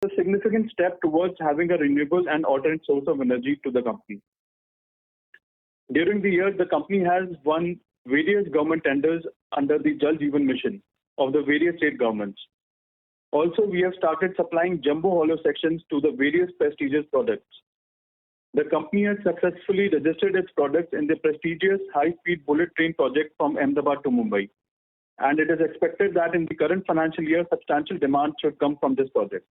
a significant step towards having a renewable and alternate source of energy to the company. During the year, the company has won various government tenders under the Jal Jeevan Mission of the various state governments. Also, we have started supplying jumbo hollow sections to the various prestigious products. The company has successfully registered its products in the prestigious high-speed bullet train project from Ahmedabad to Mumbai. And it is expected that in the current financial year, substantial demand should come from this project.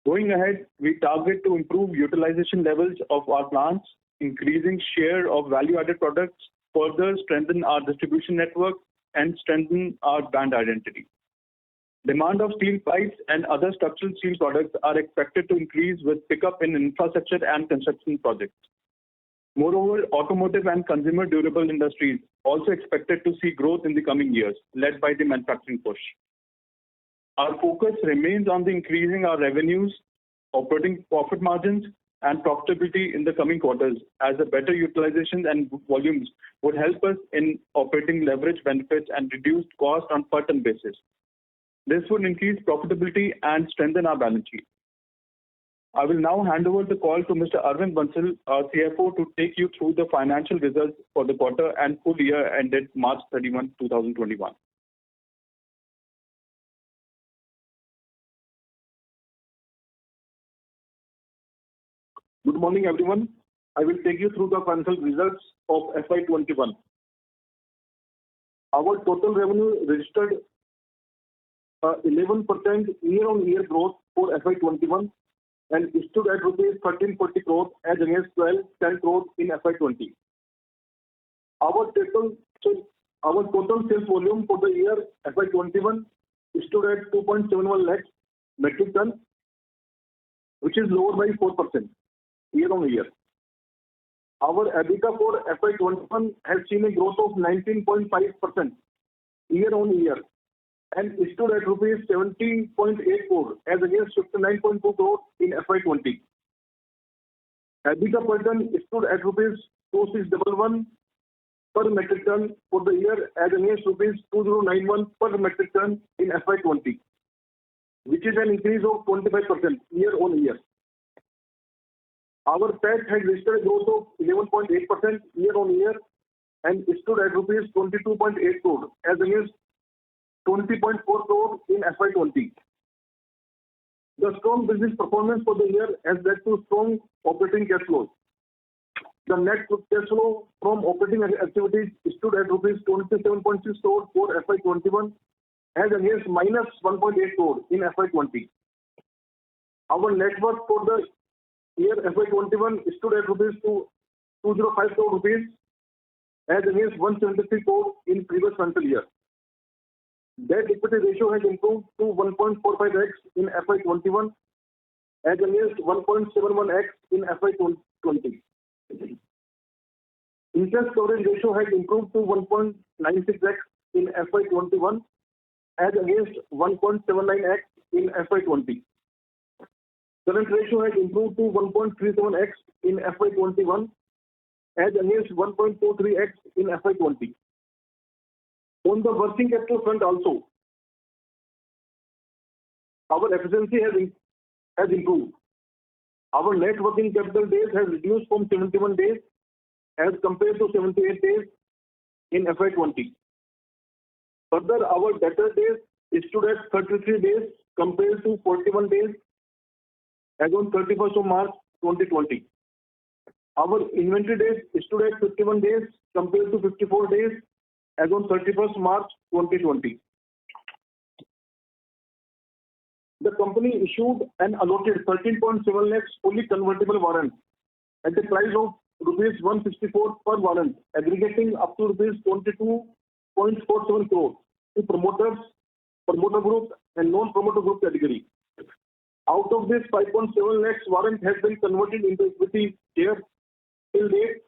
Going ahead, we target to improve utilization levels of our plants, increasing share of value-added products, further strengthen our distribution network, and strengthen our brand identity. Demand of steel pipes and other structural steel products are expected to increase with pickup in infrastructure and construction projects. Moreover, automotive and consumer durable industries also expected to see growth in the coming years, led by the manufacturing push. Our focus remains on the increasing our revenues, operating profit margins, and profitability in the coming quarters, as the better utilization and volumes would help us in operating leverage benefits and reduced cost on per ton basis. This would increase profitability and strengthen our balance sheet. I will now hand over the call to Mr. Arvind Bansal, our CFO, to take you through the financial results for the quarter and full year ended March 31, 2021. Good morning, everyone. I will take you through the financial results of FY21. Our total revenue registered 11% year-on-year growth for FY21 and stood at rupees 1340 crore as against 1210 crore in FY20. Our total sales volume for the year FY21 stood at 2.71 lakhs metric ton, which is lower by 4% year-on-year. Our EBITDA for FY21 has seen a growth of 19.5% year-on-year and stood at rupees 17.8 crore as against 59.2 crore in FY20. EBITDA per ton stood at rupees 2611 per metric ton for the year as against rupees 2091 per metric ton in FY20, which is an increase of 25% year-on-year. Our PAT had registered a growth of 11.8% year-on-year and stood at rupees 22.8 crore as against 20.4 crore in FY20. The strong business performance for the year has led to strong operating cash flows. The net cash flow from operating activities stood at rupees 27.6 crore for FY21 as against minus 1.8 crore in FY20. Our net worth for the year FY21 stood at rupees 205 crore rupees as against 173 crore in previous financial year. Debt equity ratio has improved to 1.45x in FY21 as against 1.71x in FY20. Interest coverage ratio has improved to 1.96x in FY21 as against 1.79x in FY20. Current ratio has improved to 1.37x in FY21 as against 1.43x in FY20. On the working capital front also, our efficiency has improved. Our net working capital days have reduced from 71 days as compared to 78 days in FY20. Further, our debtor days stood at 33 days compared to 41 days as on 31st of March 2020. Our inventory days stood at 51 days compared to 54 days as on 31st March 2020. The company issued and allotted 13.7 lakhs fully convertible warrants at the price of rupees 164 per warrant, aggregating up to rupees 22.47 crore to promoters, promoter group and non-promoter group category. Out of this, 5.7 lakhs warrant has been converted into equity share till date.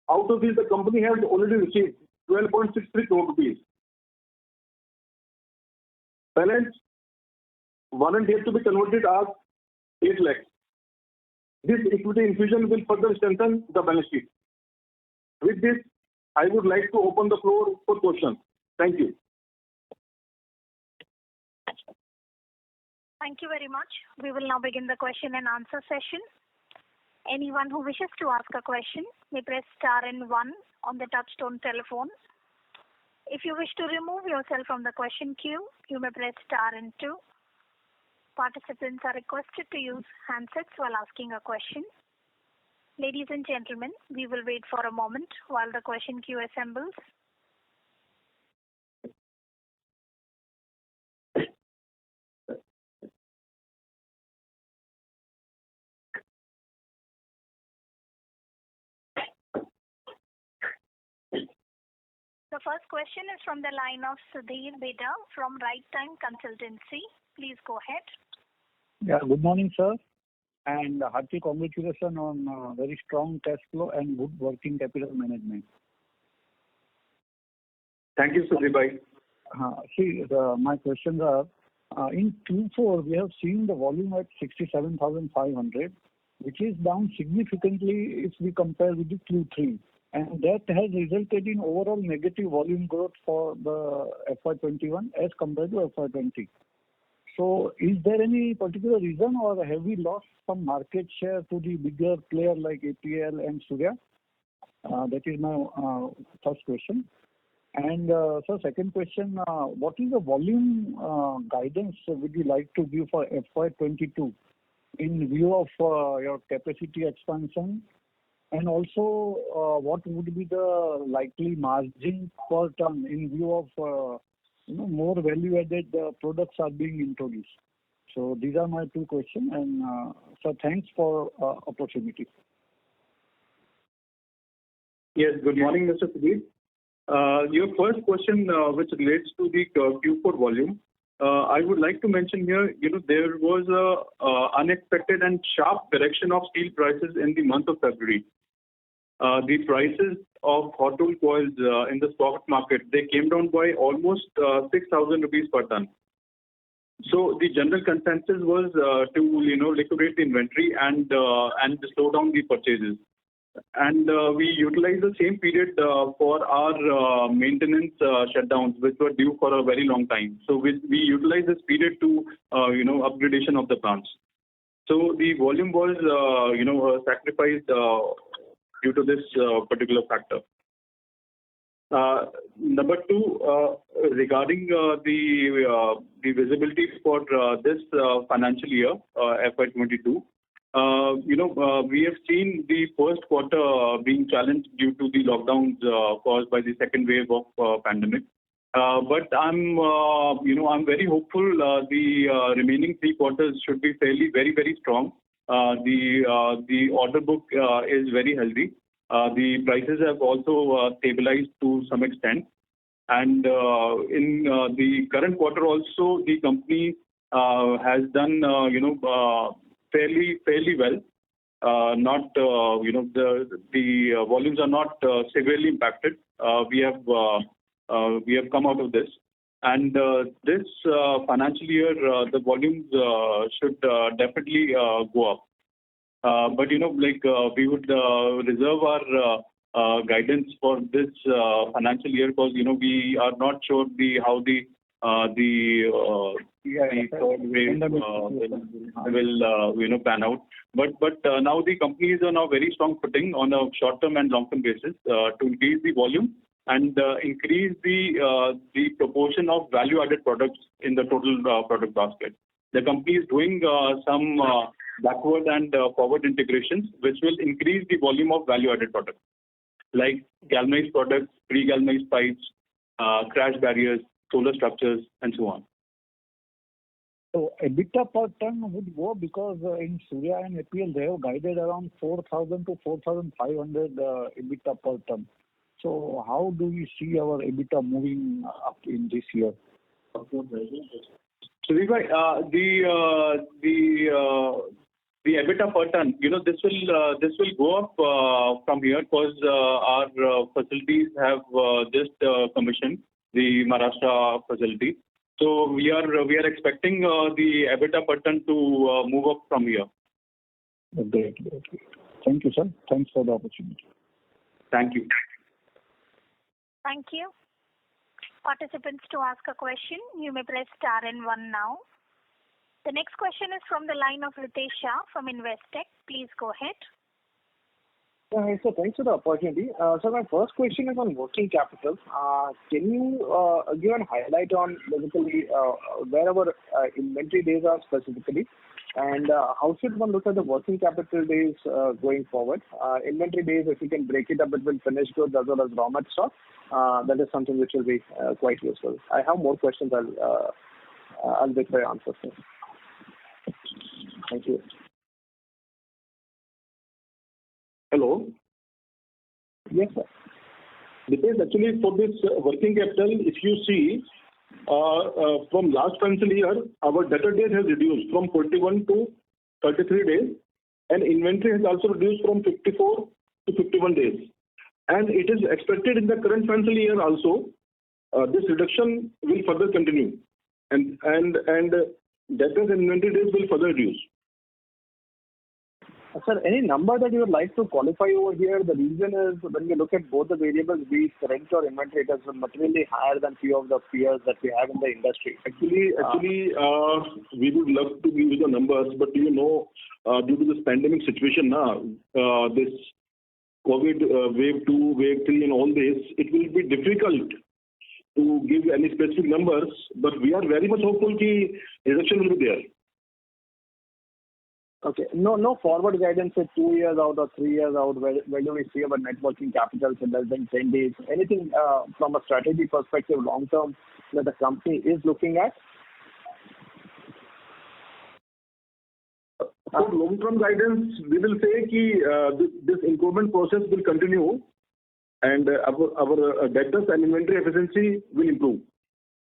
Out of this, the company has already received 12.63 crore rupees. Balance warrant yet to be converted are 8 lakhs. This equity infusion will further strengthen the balance sheet. With this, I would like to open the floor for questions. Thank you. Thank you very much. We will now begin the question and answer session. Anyone who wishes to ask a question may press star and 1 on the touchtone telephone. If you wish to remove yourself from the question queue, you may press star and 2. Participants are requested to use handsets while asking a question. Ladies and gentlemen, we will wait for a moment while the question queue assembles. The first question is from the line of Sudhir Beda from Right Time Consultancy. Please go ahead. Yeah, good morning, sir. And hearty congratulations on very strong cash flow and good working capital management. Thank you, Sudhir bhai. My questions are, in Q4, we have seen the volume at 67,500, which is down significantly if we compare with the Q3. And that has resulted in overall negative volume growth for the FY21 as compared to FY20. So is there any particular reason or have we lost some market share to the bigger player like APL and Surya? That is my first question. And so second question, what is the volume guidance would you like to give for FY22 in view of your capacity expansion? And also, what would be the likely margin per ton in view of more value-added products are being introduced? So these are my two questions. And so thanks for opportunity. Yes, good morning, Mr. Sudhir. Your first question, which relates to the Q4 volume, I would like to mention here, there was a unexpected and sharp correction of steel prices in the month of February. The prices of hot rolled coils in the spot market, they came down by almost 6,000 rupees per ton. So the general consensus was to liquidate the inventory and to slow down the purchases. And we utilized the same period for our maintenance shutdowns, which were due for a very long time. So we utilized this period to upgradation of the plants. So the volume was sacrificed due to this particular factor. Number two, regarding the visibility for this financial year, FY22, we have seen the first quarter being challenged due to the lockdowns caused by the second wave of pandemic. But I'm very hopeful the remaining 3 quarters should be fairly very, very strong. The order book is very healthy. The prices have also stabilized to some extent. And in the current quarter also, the company has done, fairly well. Not, the volumes are not severely impacted. We have come out of this. And this financial year, the volumes should definitely go up. But, we would reserve our guidance for this financial year because, we are not sure how the third wave will pan out. But now the company is on a very strong footing on a short-term and long-term basis to increase the volume and increase the proportion of value-added products in the total product basket. The company is doing some backward and forward integrations, which will increase the volume of value-added products, like galvanized products, pre-galvanized pipes, crash barriers, solar structures, and so on. So EBITDA per ton would go because in Surya and APL, they have guided around 4,000 to 4,500 EBITDA per ton. So how do we see our EBITDA moving up in this year? So, the EBITDA per ton, this will go up from here because our facilities have just commissioned the Maharashtra facility. So we are expecting the EBITDA per ton to move up from here. Great. Thank you, sir. Thanks for the opportunity. Thank you. Thank you. Participants, to ask a question, you may press star and 1 now. The next question is from the line of Ritesh Shah from Investec. Please go ahead. Hi, sir. Thanks for the opportunity. So my first question is on working capital. Can you give a highlight on basically where our inventory days are specifically, and how should one look at the working capital days going forward? Inventory days, if you can break it up between finished goods as well as raw material stock, that is something which will be quite useful. I have more questions. I'll wait for your answers, sir. Thank you. Hello. Yes, sir. Because actually for this working capital, if you see, from last financial year, our debtor days has reduced from 41 to 33 days, and inventory has also reduced from 54 to 51 days. And it is expected in the current financial year also, this reduction will further continue, and debtors and inventory days will further reduce. Sir, any number that you would like to qualify over here? The reason is when we look at both the variables, be it rent or inventory, it is materially higher than few of the peers that we have in the industry. Actually, we would love to give you the numbers, but due to this pandemic situation now, this COVID wave 2, wave 3 and all this, it will be difficult to give any specific numbers, but we are very much hopeful that reduction will be there. Okay. No forward guidance at 2 years out or 3 years out, where do we see our net working capital in less than 10 days? Anything from a strategy perspective, long term, that the company is looking at? For long-term guidance, we will say that this improvement process will continue, and our debtors and inventory efficiency will improve.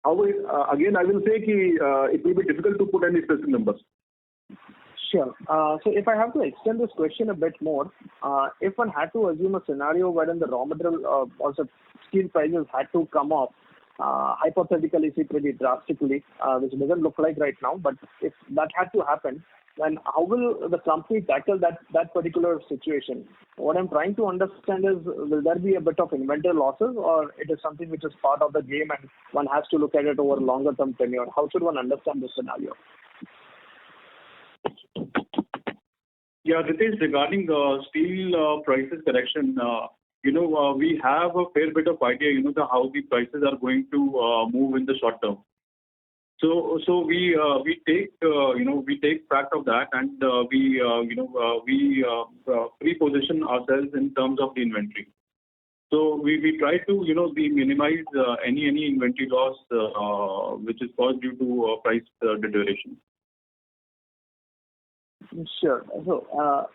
However, again, I will say that it will be difficult to put any specific numbers. Sure. So if I have to extend this question a bit more, if one had to assume a scenario wherein the raw material also steel prices had to come off, hypothetically, pretty drastically, which doesn't look like right now, but if that had to happen, then how will the company tackle that particular situation? What I'm trying to understand is, will there be a bit of inventory losses, or it is something which is part of the game and one has to look at it over longer term tenure? How should one understand this scenario? Yeah, Ritesh, regarding steel prices correction, we have a fair bit of idea, how the prices are going to move in the short term. So we take track of that, and we pre-position ourselves in terms of the inventory. So we try to minimize any inventory loss which is caused due to price deterioration. Sure. So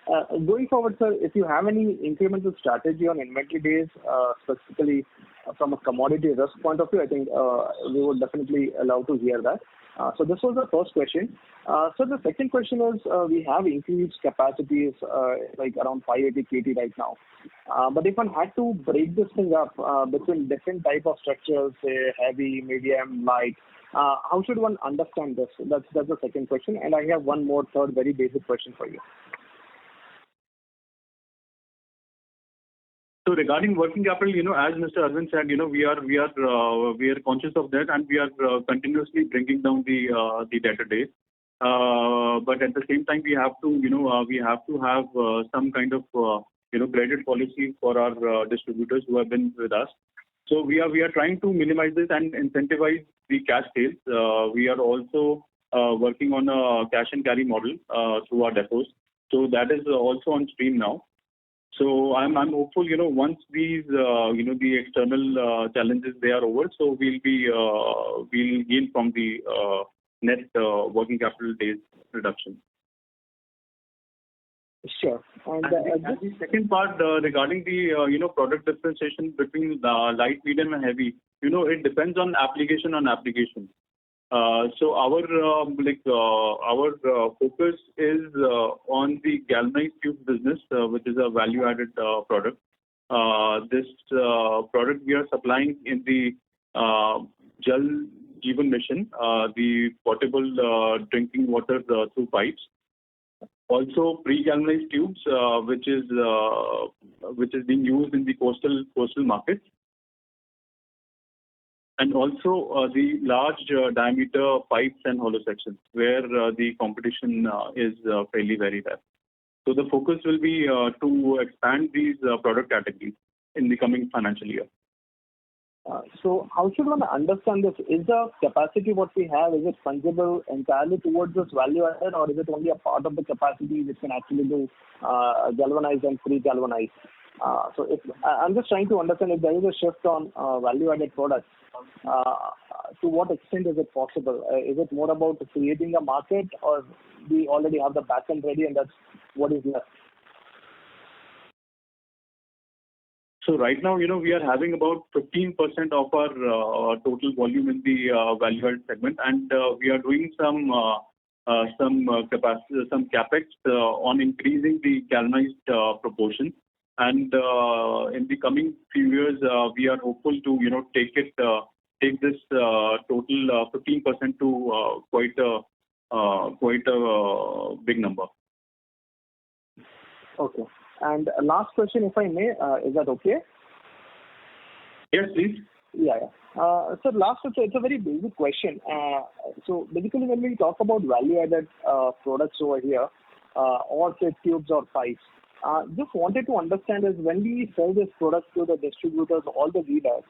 going forward, sir, if you have any incremental strategy on inventory days, specifically from a commodity risk point of view, I think we would definitely allow to hear that. So this was the first question. So the second question is, we have increased capacities like around 580 KT right now. But if one had to break this thing up between different type of structures, say heavy, medium, light, how should one understand this? That's the second question. And I have one more third very basic question for you. So regarding working capital, as Mr. Arvind said, we are conscious of that, and we are continuously bringing down the debtor days. But at the same time, we have to have some kind of credit policy for our distributors who have been with us. So we are trying to minimize this and incentivize the cash sales. We are also working on a cash and carry model through our depots. So that is also on stream now. So I'm hopeful, once these, the external challenges, they are over, so we'll gain from the net working capital days reduction. Sure. And the second part regarding the, product differentiation between light, medium and heavy, it depends on application. So our focus is on the galvanized tube business, which is a value-added product. This product we are supplying in the Jal Jeevan Mission, the potable drinking water through pipes. Also, pre-galvanized tubes, which is being used in the coastal markets. and also the large diameter pipes and hollow sections, where the competition is fairly very less. So the focus will be to expand these product categories in the coming financial year. So how should one understand this? Is the capacity what we have, is it fungible entirely towards this value added, or is it only a part of the capacity which can actually do galvanized and pre-galvanized? So I'm just trying to understand if there is a shift on value added products, to what extent is it possible? Is it more about creating a market, or we already have the back end ready and that's what is left? So right now, we are having about 15% of our total volume in the value-added segment, and we are doing some capacity, some capex on increasing the galvanized proportion. And in the coming few years, we are hopeful to take this total 15% to quite a big number. Okay. And last question, if I may, is that okay? Yes, please. Yeah. So last, it's a very basic question. So basically, when we talk about value-added products over here, or say tubes or pipes, just wanted to understand is when we sell this product to the distributors, all the dealers,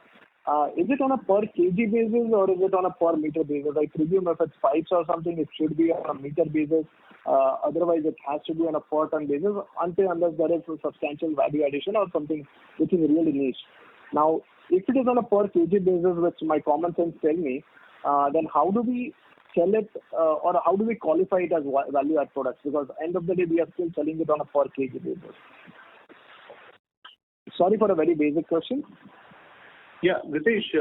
is it on a per kg basis or is it on a per meter basis? I presume if it's pipes or something, it should be on a meter basis. Otherwise, it has to be on a per ton basis unless there is a substantial value addition or something which is really niche. Now, if it is on a per kg basis, which my common sense tell me, then how do we sell it or how do we qualify it as value add products? Because end of the day, we are still selling it on a per kg basis. Sorry for a very basic question. Yeah, Ritesh,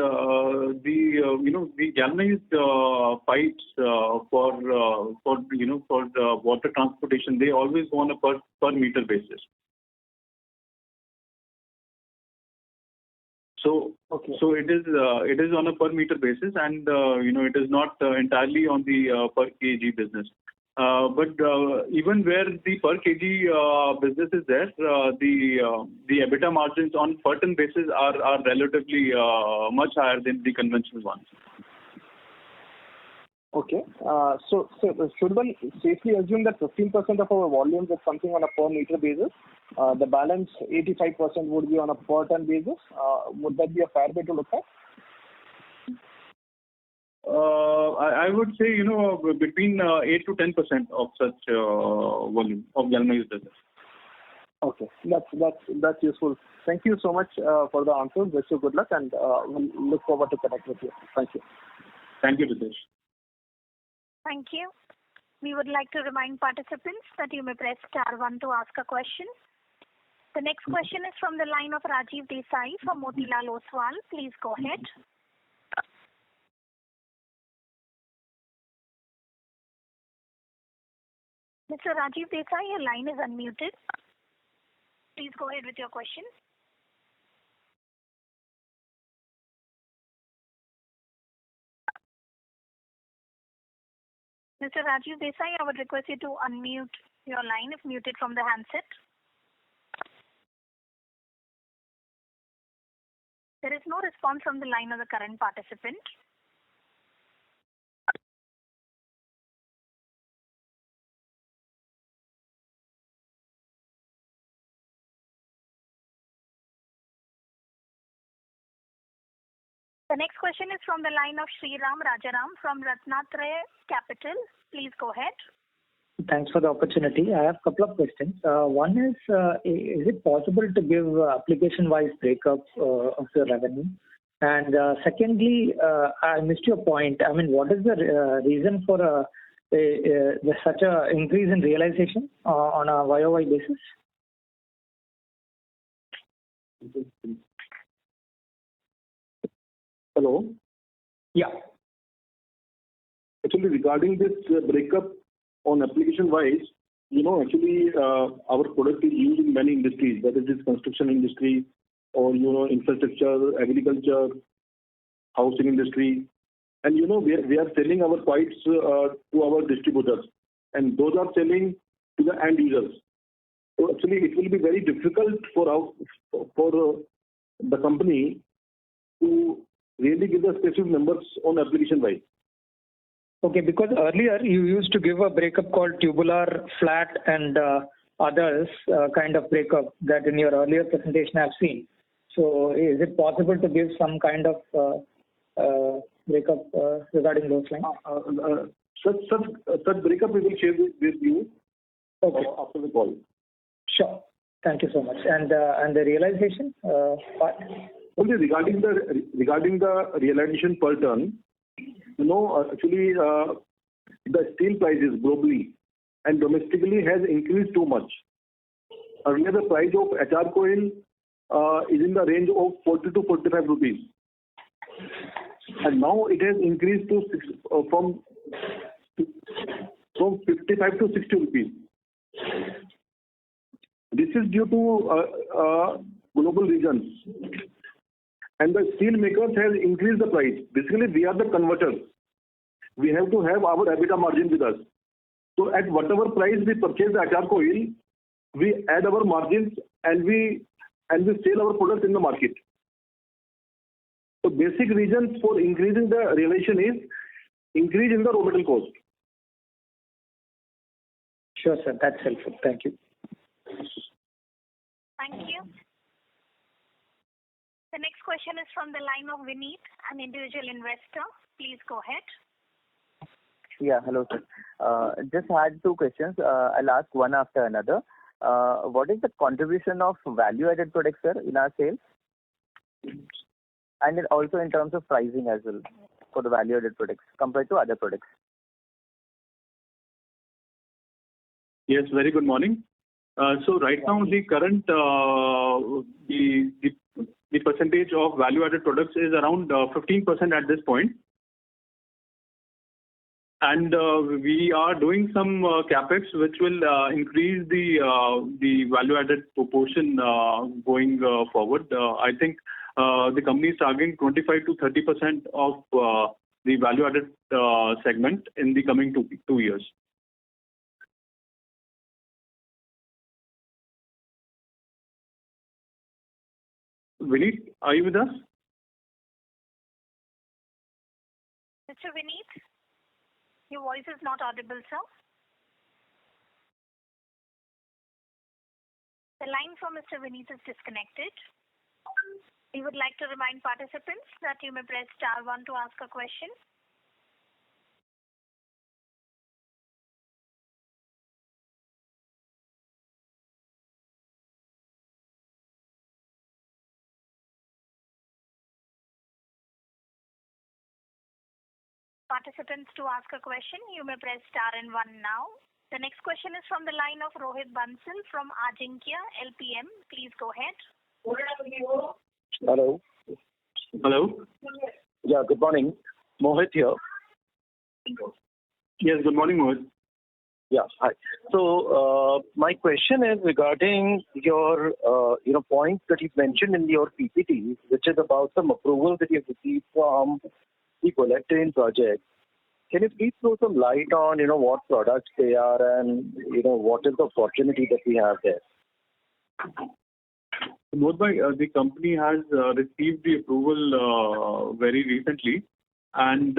the galvanized pipes for the water transportation, they always go on a per meter basis. So okay. So it is on a per meter basis, and it is not entirely on the per kg business. But even where the per kg business is there, the EBITDA margins on per ton basis are relatively much higher than the conventional ones. Okay. So should one safely assume that 15% of our volumes is something on a per meter basis? The balance 85% would be on a per ton basis. Would that be a fair way to look at? I would say, between 8 to 10% of such volume of galvanized business. Okay, that's useful. Thank you so much for the answers. Wish you good luck, and we'll look forward to connect with you. Thank you. Thank you, Ritesh. Thank you. We would like to remind participants that you may press star 1 to ask a question. The next question is from the line of Rajiv Desai from Motilal Oswal. Please go ahead. Mr. Rajiv Desai, your line is unmuted. Please go ahead with your question. Mr. Rajiv Desai, I would request you to unmute your line if muted from the handset. There is no response from the line of the current participant. The next question is from the line of Sriram Rajaram from Ratnatraya Capital. Please go ahead. Thanks for the opportunity. I have a couple of questions. One is it possible to give application-wise breakup of the revenue? And secondly, I missed your point. I mean, what is the reason for such a increase in realization on a YOY basis? Hello? Yeah. Actually, regarding this breakup on application-wise, our product is used in many industries, whether it is construction industry or, infrastructure, agriculture, housing industry. And, we are selling our pipes to our distributors, and those are selling to the end users. So actually, it will be very difficult for the company to really give the specific numbers on application wise. Okay, because earlier you used to give a breakup called tubular, flat, and others kind of breakup that in your earlier presentation I've seen. So is it possible to give some kind of breakup regarding those lines? Such breakup we will share with you after the call. Sure. Thank you so much. And the realization part? Only regarding the realization per ton, actually the steel prices globally and domestically has increased too much. Earlier the price of HR coil is in the range of 40 to 45 rupees. And now it has increased to from 55 to 60 rupees. This is due to global reasons. And the steel makers have increased the price. Basically, we are the converters. We have to have our EBITDA margin with us. So at whatever price we purchase the HR coil, we add our margins and we sell our products in the market. So basic reasons for increasing the realization is increase in the raw material cost. Sure, sir. That's helpful. Thank you. Thank you. The next question is from the line of Vineet, an individual investor. Please go ahead. Yeah, hello, sir. Just had two questions. I'll ask one after another. What is the contribution of value-added products, sir, in our sales? And also in terms of pricing as well for the value-added products compared to other products. Yes, very good morning. So right now the current the percentage of value-added products is around 15% at this point. And we are doing some capex which will increase the value-added proportion going forward. I think the company is targeting 25 to 30% of the value-added segment in the coming two years. Vineet, are you with us? Mr. Vineet, your voice is not audible, sir. The line from Mr. Vineet is disconnected. We would like to remind participants that you may press star 1 to ask a question. Participants, to ask a question, you may press star and 1 now. The next question is from the line of Rohit Bansal from Ajinkya LPM. Please go ahead. Hello. Hello. Yeah, good morning. Mohit here. Yes, good morning, Mohit. Yeah, hi. So my question is regarding your points that you've mentioned in your PPT, which is about some approval that you've received from the Collectrain project. Can you please throw some light on what products they are and what is the opportunity that we have there? Mohit, the company has received the approval very recently, and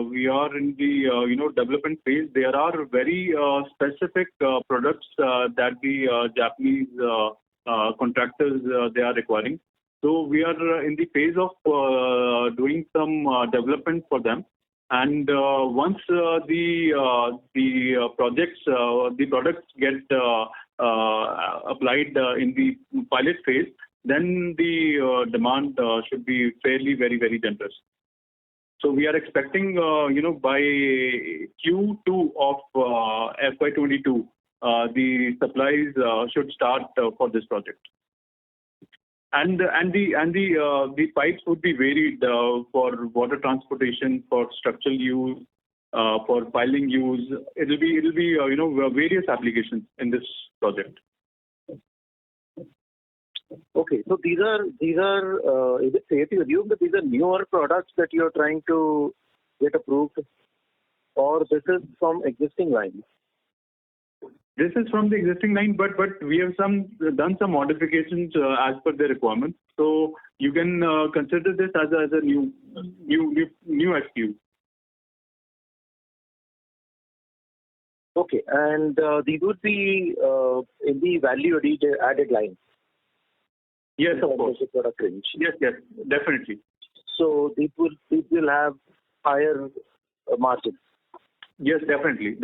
we are in the development phase. There are very specific products that the Japanese contractors they are requiring. So we are in the phase of doing some development for them. And once the products get applied in the pilot phase, then the demand should be fairly very generous. So we are expecting, by Q2 of FY22, the supplies should start for this project. And the pipes would be varied for water transportation, for structural use, for piling use. It'll be various applications in this project. Okay, so these are is it safe to assume that these are newer products that you're trying to get approved, or this is from existing lines? This is from the existing line, but we have done some modifications as per the requirements. So you can consider this as a new SKU. Okay, and these would be in the value added line. Yes, of course. The product range. Yes, definitely. So these will have higher margins. Yes, definitely.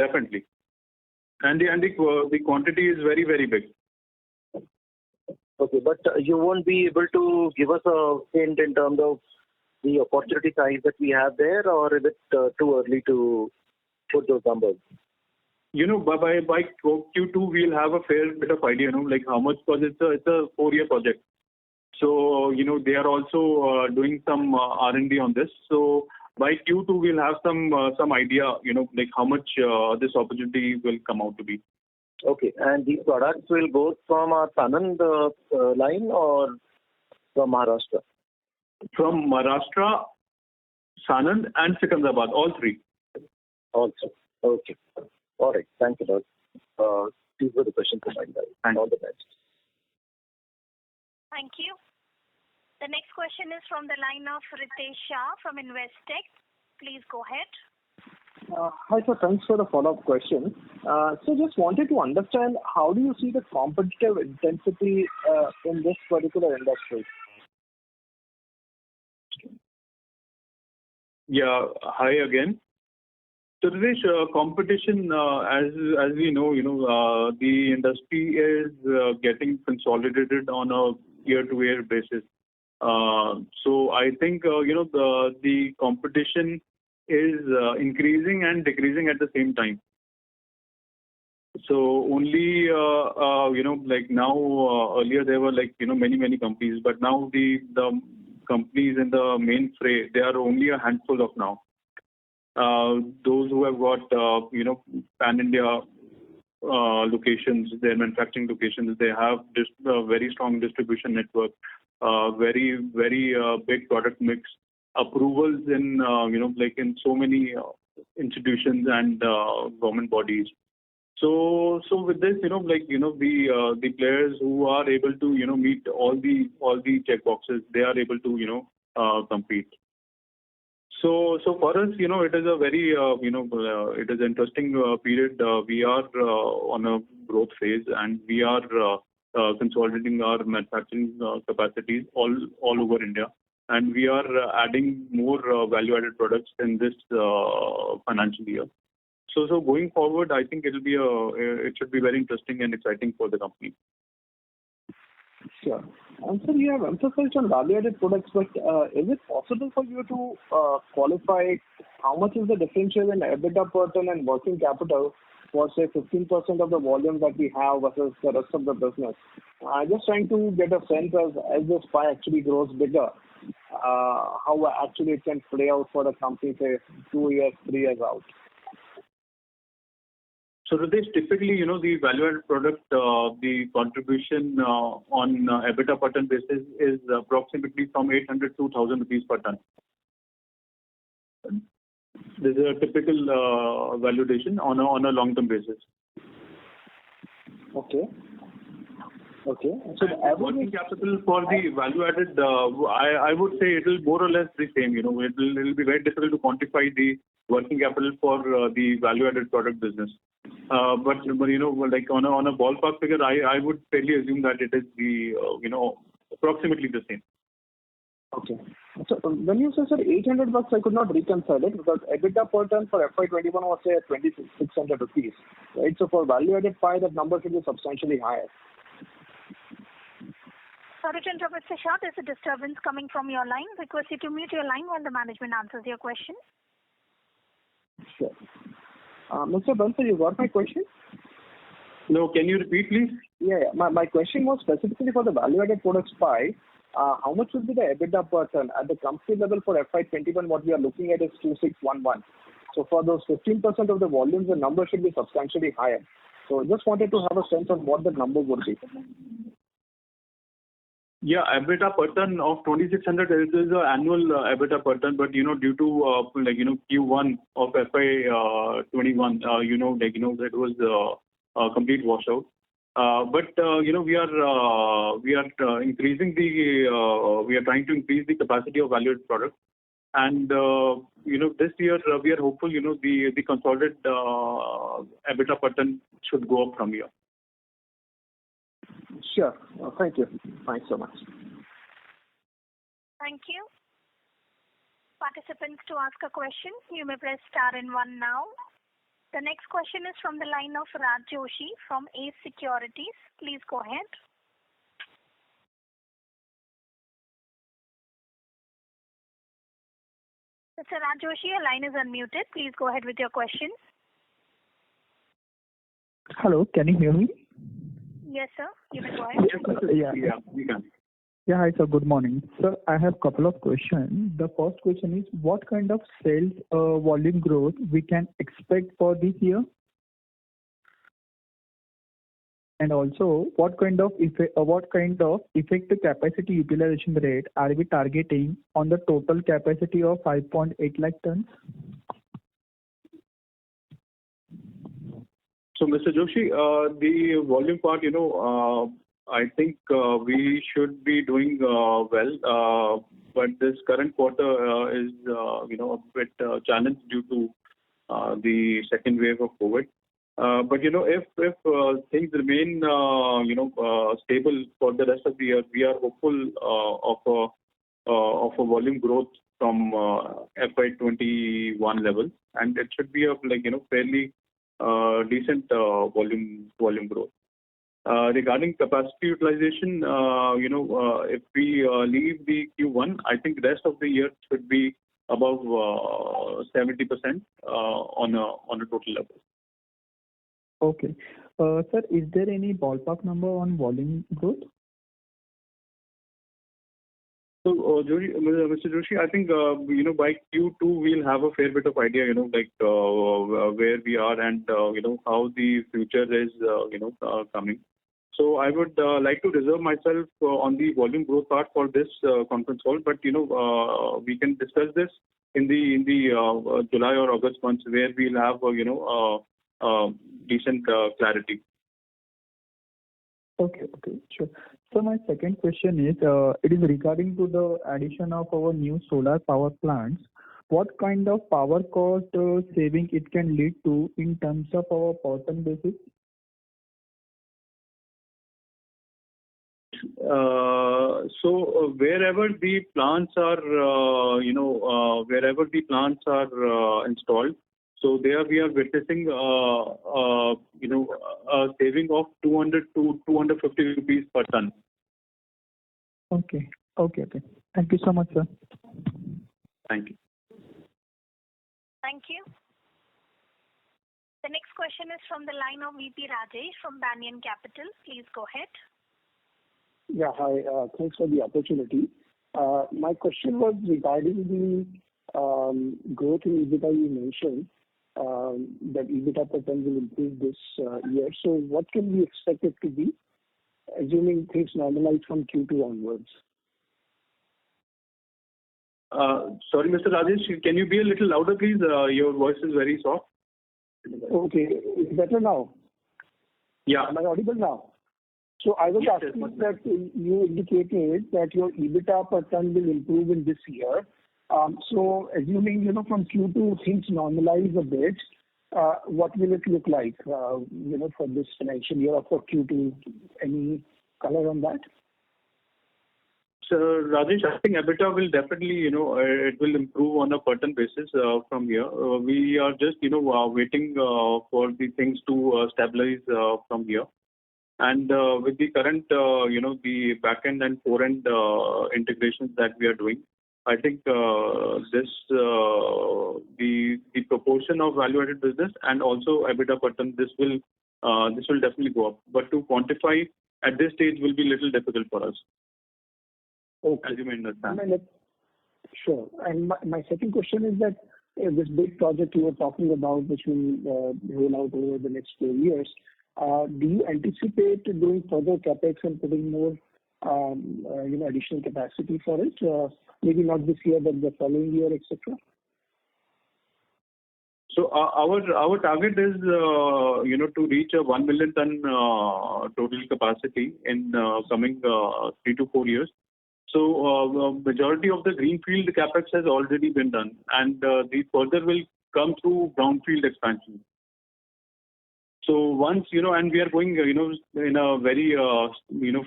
And the quantity is very, very big. Okay, but you won't be able to give us a hint in terms of the opportunity size that we have there, or is it too early to put those numbers? By Q2 we'll have a fair bit of idea, like how much, because it's a 4-year project. So they are also doing some R&D on this. So by Q2 we'll have some idea, like how much this opportunity will come out to be. Okay, and these products will go from our Sanand line or from Maharashtra? From Maharashtra, Sanand and Secunderabad, all three. Also, okay. All right, thank you, Lord. These were the questions from my side. All the best. Thank you. The next question is from the line of Ritesh Shah from Investec. Please go ahead. Hi, sir. Thanks for the follow-up question. So just wanted to understand, how do you see the competitive intensity in this particular industry? Yeah, hi again. So Ritesh, competition, as we know, the industry is getting consolidated on a year-to-year basis. So I think the competition is increasing and decreasing at the same time. So only like now, earlier there were many companies, but now the companies in the main fray, they are only a handful of now. Those who have got pan-India locations, their manufacturing locations, they have just a very strong distribution network, very big product mix, approvals in in so many institutions and government bodies. So with this, the players who are able to meet all the check boxes, they are able to compete. So for us, it is a very it is an interesting period. We are on a growth phase, and we are consolidating our manufacturing capacities all over India, and we are adding more value-added products in this financial year. So going forward, I think it should be very interesting and exciting for the company. Sure. And sir, you have emphasized on value-added products, but is it possible for you to qualify how much is the differential in EBITDA per ton and working capital for, say, 15% of the volume that we have versus the rest of the business? I'm just trying to get a sense as this pie actually grows bigger, how actually it can play out for the company, say, 2 years, 3 years out. So Ritesh, typically, the value-added product, the contribution on EBITDA per ton basis is approximately from 800 to 1,000 rupees per ton. This is a typical valuation on a long-term basis. Okay. So the average working capital for the value-added, I would say it will more or less the same. It will be very difficult to quantify the working capital for the value-added product business. But like on a ballpark figure, I would fairly assume that it is approximately the same. Okay. So when you say, sir, $800, I could not reconcile it because EBITDA per ton for FY21 was, say, at 2,600 rupees, right? So for value-added pie, that number should be substantially higher. Sorry to interrupt, Mr. Shah. There's a disturbance coming from your line. Request you to mute your line while the management answers your question. Sure. Mr. Bansal, you got my question? No, can you repeat, please? Yeah. My question was specifically for the value-added products pie. How much would be the EBITDA per ton? At the company level for FY21, what we are looking at is 2,611. So for those 15% of the volumes, the number should be substantially higher. So just wanted to have a sense of what the number would be. Yeah, EBITDA per ton of 2,600 is an annual EBITDA per ton, but due to Q1 of FY21, that was complete washout. But we are increasing we are trying to increase the capacity of value-added products. And this year we are hopeful the consolidated EBITDA per ton should go up from here. Sure. Thank you. Thanks so much. Thank you. Participants, to ask a question, you may press star and one now. The next question is from the line of Raj Joshi from Ace Securities. Please go ahead. Mr. Raj Joshi, your line is unmuted. Please go ahead with your question. Hello, can you hear me? Yes, sir. You may go ahead. Yeah, we can. Yeah, hi, sir. Good morning. Sir, I have a couple of questions. The first question is, what kind of sales volume growth we can expect for this year? And also, what kind of effective capacity utilization rate are we targeting on the total capacity of 5.8 lakh tons? So, Mr. Joshi, the volume part, I think we should be doing well, but this current quarter is, a bit challenged due to the second wave of COVID. But if things remain stable for the rest of the year, we are hopeful of a volume growth from FY21 levels, and it should be of fairly decent volume growth. Regarding capacity utilization, if we leave the Q1, I think the rest of the year should be above 70% on a total level. Okay. Sir, is there any ballpark number on volume growth? So, Mr. Joshi, I think by Q2 we'll have a fair bit of idea, where we are and how the future is, coming. So I would like to reserve myself on the volume growth part for this conference call, but we can discuss this in the July or August months, where we'll have decent clarity. Okay, sure. So my second question is, it is regarding to the addition of our new solar power plants. What kind of power cost saving it can lead to in terms of our per ton basis? So wherever the plants are installed, so there we are witnessing a saving of 200 to 250 rupees per ton. Okay. Thank you so much, sir. Thank you. Thank you. The next question is from the line of VP Rajesh from Banyan Capital. Please go ahead. Yeah, hi. Thanks for the opportunity. My question was regarding the growth in EBITDA you mentioned, that EBITDA per ton will improve this year. So what can we expect it to be, assuming things normalize from Q2 onwards? Sorry, Mr. Rajesh, can you be a little louder, please? Your voice is very soft. Okay. Is better now? Yeah. Am I audible now? So I was asking that you indicated that your EBITDA per ton will improve in this year. So assuming, from Q2 things normalize a bit, what will it look like, for this financial year or for Q2? Any color on that? So Rajesh, I think EBITDA will definitely, it will improve on a per ton basis from here. We are just, waiting for the things to stabilize from here. And with the current, the back-end and fore-end integrations that we are doing, I think the proportion of value-added business and also EBITDA per ton, this will definitely go up. But to quantify at this stage will be a little difficult for us. Okay. As you may understand. Sure. And my second question is that this big project you were talking about, which will roll out over the next 4 years, do you anticipate doing further capex and putting more, additional capacity for it? Maybe not this year, but the following year, etc.? So our target is to reach a 1 million ton total capacity in coming 3 to 4 years. So majority of the greenfield capex has already been done, and the further will come through brownfield expansion. So once and we are going in a very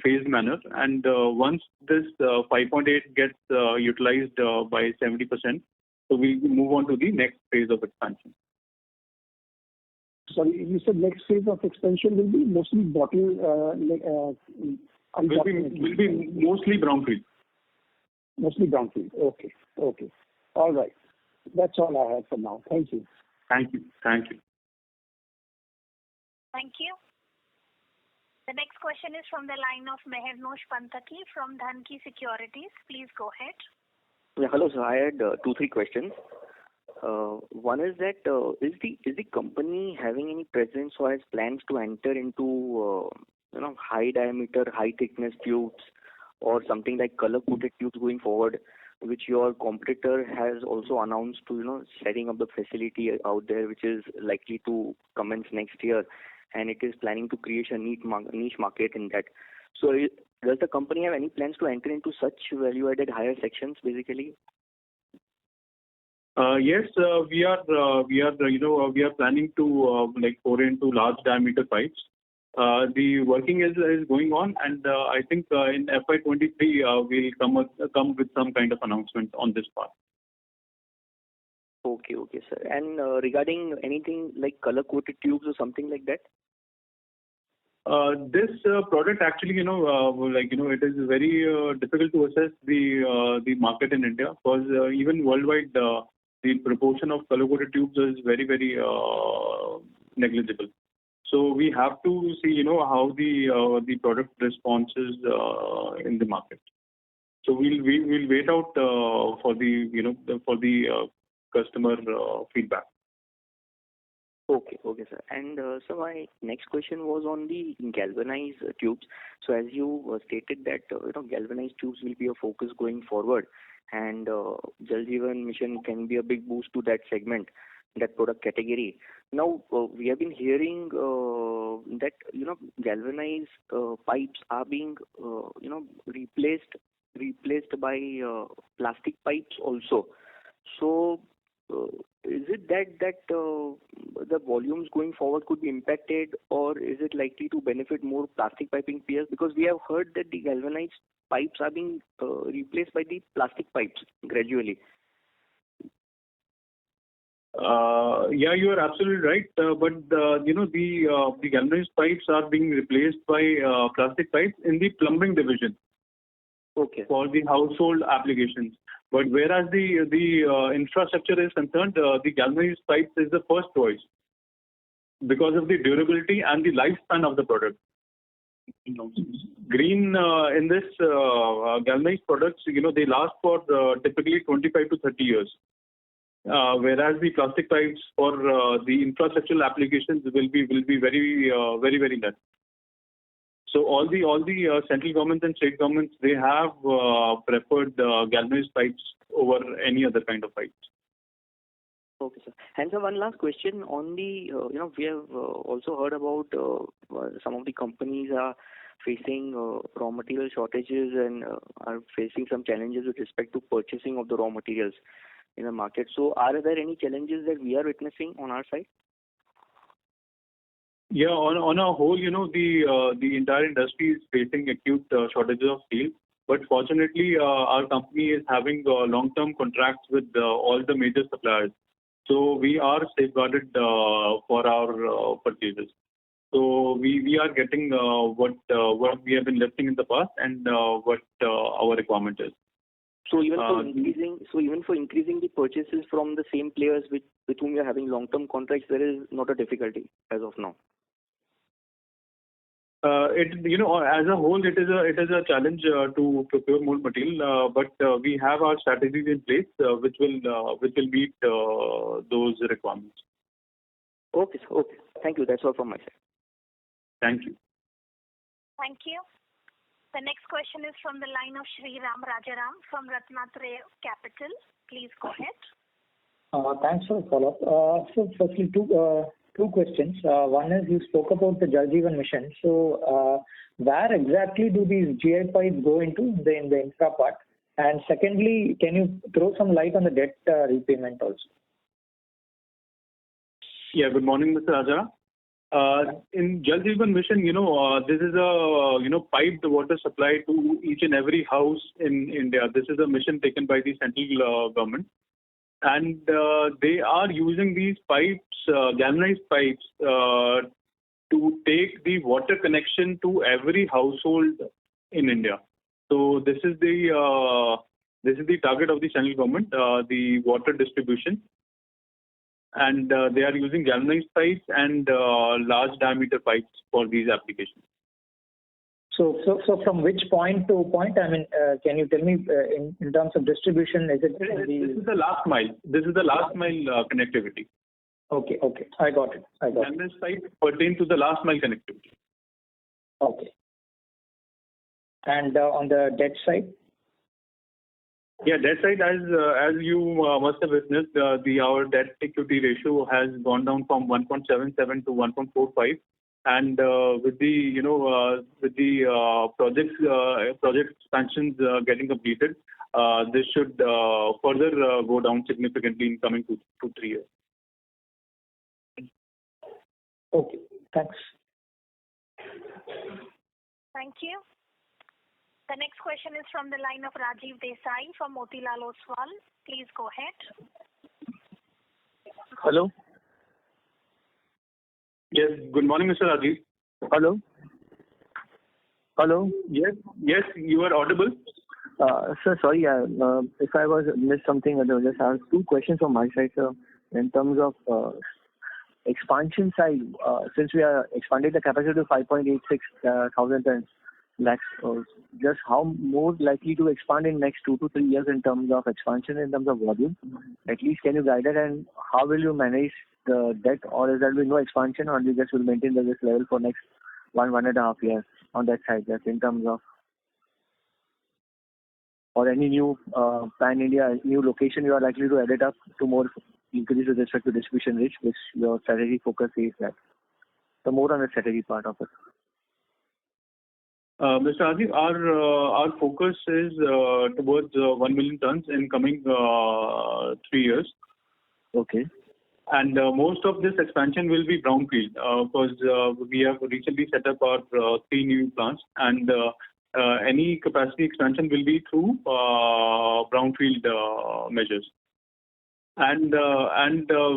phased manner, and once this 5.8 gets utilized by 70%, so we move on to the next phase of expansion. Sorry, you said next phase of expansion will be mostly Will be mostly brownfield. Mostly brownfield. Okay. All right. That's all I have for now. Thank you. Thank you. Thank you. The next question is from the line of Mehernosh Pantaki from Dhanki Securities. Please go ahead. Yeah, hello, sir. I had 2-3 questions. One is that is the company having any presence or has plans to enter into high diameter, high thickness tubes or something like color coated tubes going forward, which your competitor has also announced to setting up the facility out there, which is likely to commence next year, and it is planning to create a niche market in that. So does the company have any plans to enter into such value-added higher sections, basically? Yes, we are planning to pour into large diameter pipes. The working is going on, and I think in FY23 we'll come with some kind of announcement on this part. Okay, sir. And regarding anything like color coated tubes or something like that? This product actually, it is very difficult to assess the market in India, because even worldwide the proportion of color coated tubes is very, very negligible. So we have to see how the product responses in the market. So we'll wait out for the customer feedback. Okay, sir. And so my next question was on the galvanized tubes. So as you stated that galvanized tubes will be a focus going forward, and Jal Jeevan Mission can be a big boost to that segment, that product category. Now we have been hearing that galvanized pipes are being replaced by plastic pipes also. So is it that the volumes going forward could be impacted, or is it likely to benefit more plastic piping peers? Because we have heard that the galvanized pipes are being replaced by the plastic pipes gradually. Yeah, you are absolutely right. But the galvanized pipes are being replaced by plastic pipes in the plumbing division. Okay. For the household applications. But whereas the infrastructure is concerned, the galvanized pipes is the first choice because of the durability and the lifespan of the product. Green in this galvanized products, they last for typically 25 to 30 years. Whereas the plastic pipes for the infrastructural applications will be very, very less. So all the central governments and state governments, they have preferred galvanized pipes over any other kind of pipes. Okay, sir. And so one last question on the, we have also heard about some of the companies are facing raw material shortages and are facing some challenges with respect to purchasing of the raw materials in the market. So are there any challenges that we are witnessing on our side? Yeah, on a whole, the entire industry is facing acute shortages of steel. But fortunately, our company is having long-term contracts with all the major suppliers. So we are safeguarded for our purchases. So we are getting what we have been lifting in the past and what our requirement is. So even for increasing the purchases from the same players with whom you are having long-term contracts, there is not a difficulty as of now. As a whole, it is a challenge to procure more material, but we have our strategies in place which will meet those requirements. Okay, sir. Okay. Thank you. That's all from my side. Thank you. Thank you. The next question is from the line of Shri Ram Rajaram from Ratnatraya Capital. Please go ahead. Thanks for the follow-up. So firstly, two questions. One is you spoke about the Jal Jeevan Mission. So where exactly do these GI pipes go into in the infra part? And secondly, can you throw some light on the debt repayment also? Yeah, good morning, Mr. Raja. In Jal Jeevan Mission, this is a, piped water supply to each and every house in India. This is a mission taken by the central government. And they are using these pipes, galvanized pipes, to take the water connection to every household in India. So this is the target of the central government, the water distribution. And they are using galvanized pipes and large diameter pipes for these applications. So from which point to point? I mean, can you tell me in terms of distribution? Is it? This is the last mile. This is the last mile connectivity. Okay. I got it. Galvanized pipes pertain to the last mile connectivity. Okay. And on the debt side? Yeah, debt side, as you must have witnessed, our debt equity ratio has gone down from 1.77 to 1.45, and with the project expansions getting completed, this should further go down significantly in coming 2 to 3 years. Okay, thanks. Thank you. The next question is from the line of Rajiv Desai from Motilal Oswal. Please go ahead. Hello. Yes. Good morning, Mr. Rajiv. Hello. Yes. You are audible. Sir, sorry, if I missed something, I will just ask two questions from my side, sir. In terms of expansion side, since we are expanding the capacity to 5.86 thousand tons, just how more likely to expand in next 2 to 3 years in terms of expansion, in terms of volume? At least can you guide it, and how will you manage the debt, or is there will be no expansion, or you just will maintain this level for next 1.5 years on that side, just in terms of, or any new pan India, new location you are likely to add it up to more increase with respect to distribution reach, which your strategy focus is that. So more on the strategy part of it. Mr. Rajiv, our focus is towards 1 million tons in coming 3 years. Okay. And most of this expansion will be brownfield because we have recently set up our 3 new plants, and any capacity expansion will be through brownfield measures. And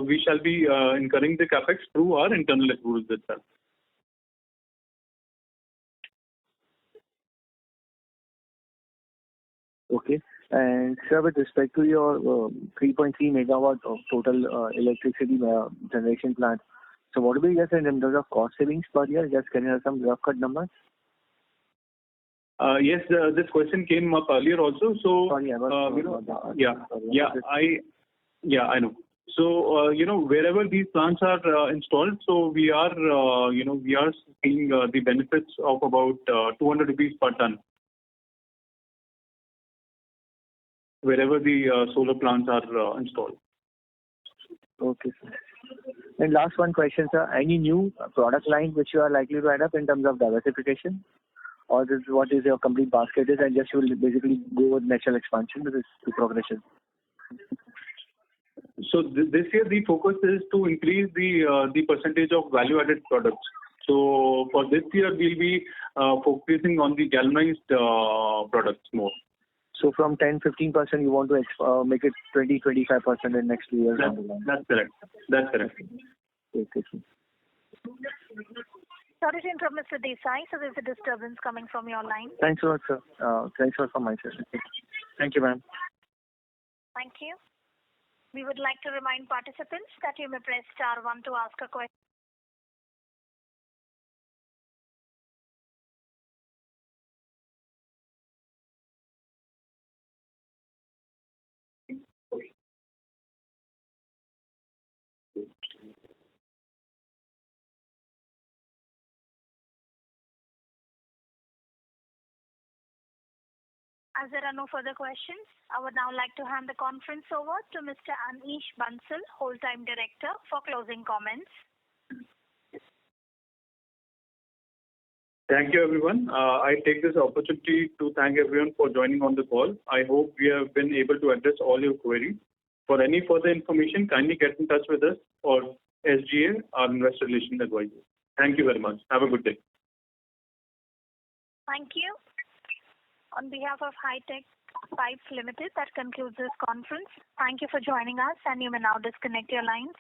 we shall be incurring the capex through our internal accruals itself. Okay. And sir, with respect to your 3.3 megawatt of total electricity generation plant, so what will be just in terms of cost savings per year? Just can you have some rough cut numbers? Yes, this question came up earlier also. So, sorry, I was I know. So, wherever these plants are installed, so we are seeing the benefits of about 200 rupees per ton, wherever the solar plants are installed. Okay, sir. And last one question, sir. Any new product line which you are likely to add up in terms of diversification? Or this, what is your complete basket is, and just you will basically go with natural expansion with this progression? So this year the focus is to increase the percentage of value-added products. So for this year we'll be focusing on the galvanized products more. So from 10-15% you want to make it 20-25% in next 2 years? That's correct. Okay. Sorry to interrupt, Mr. Desai. So there's a disturbance coming from your line. Thanks a lot, sir. Thanks a lot for my session. Thank you, ma'am. Thank you. We would like to remind participants that you may press star 1 to ask a question. As there are no further questions, I would now like to hand the conference over to Mr. Anish Bansal, Whole-Time Director, for closing comments. Thank you, everyone. I take this opportunity to thank everyone for joining on the call. I hope we have been able to address all your queries. For any further information, kindly get in touch with us or SGA, our Investor Relations Advisor. Thank you very much. Have a good day. Thank you. On behalf of Hi-Tech Pipes Limited, that concludes this conference. Thank you for joining us, and you may now disconnect your lines.